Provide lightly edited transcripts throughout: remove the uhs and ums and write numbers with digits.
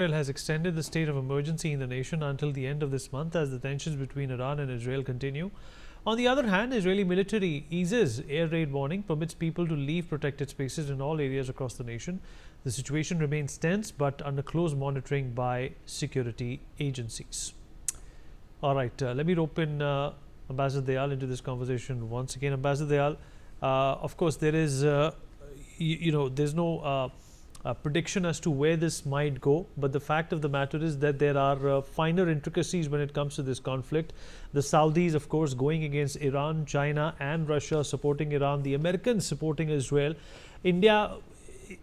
Israel has extended the state of emergency in the nation until the end of this month as the tensions between Iran and Israel continue. On the other hand, Israeli military eases air raid warning, permits people to leave protected spaces in all areas across the nation. The situation remains tense but under close monitoring by security agencies. All right, let me rope in Ambassador Dayal into this conversation once again. Ambassador Dayal, of course, there is, there's no prediction as to where this might go, but the fact of the matter is that there are finer intricacies when it comes to this conflict. The Saudis, of course, going against Iran, China and Russia supporting Iran, the Americans supporting Israel. India,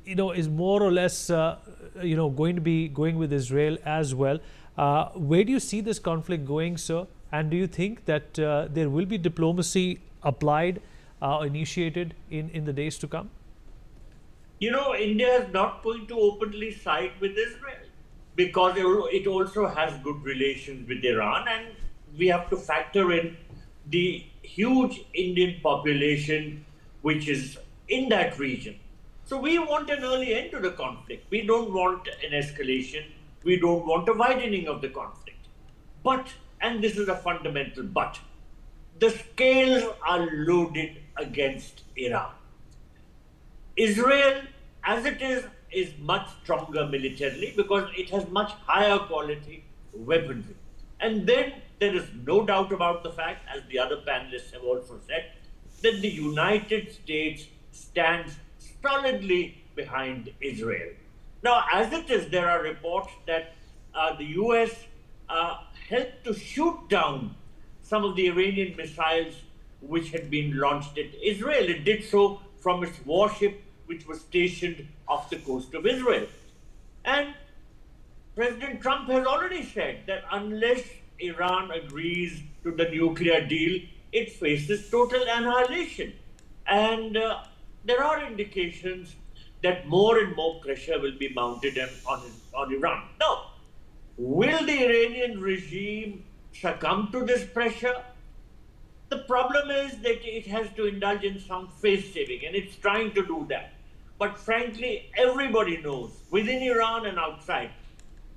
is more or less, going to be going with Israel as well. Where do you see this conflict going, sir? And do you think that there will be diplomacy applied, initiated in the days to come? India is not going to openly side with Israel because it also has good relations with Iran, and we have to factor in the huge Indian population which is in that region. So we want an early end to the conflict. We don't want an escalation. We don't want a widening of the conflict. But, and this is a fundamental but, the scales are loaded against Iran. Israel, as it is much stronger militarily because it has much higher quality weaponry. And then there is no doubt about the fact, as the other panelists have also said, that the United States stands solidly behind Israel. Now, as it is, there are reports that the US helped to shoot down some of the Iranian missiles which had been launched at Israel. It did so from its warship, which was stationed off the coast of Israel. And President Trump has already said that unless Iran agrees to the nuclear deal, it faces total annihilation. And there are indications that more and more pressure will be mounted on Iran. Now, will the Iranian regime succumb to this pressure? The problem is that it has to indulge in some face saving, and it's trying to do that. But frankly, everybody knows, within Iran and outside,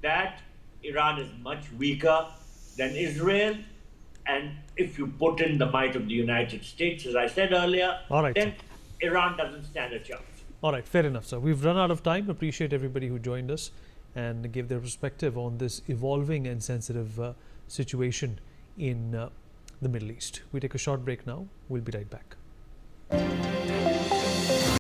that Iran is much weaker than Israel. And if you put in the might of the United States, as I said earlier, then Iran doesn't stand a chance. All right, fair enough, sir. We've run out of time. Appreciate everybody who joined us and gave their perspective on this evolving and sensitive situation in the Middle East. We take a short break now. We'll be right back.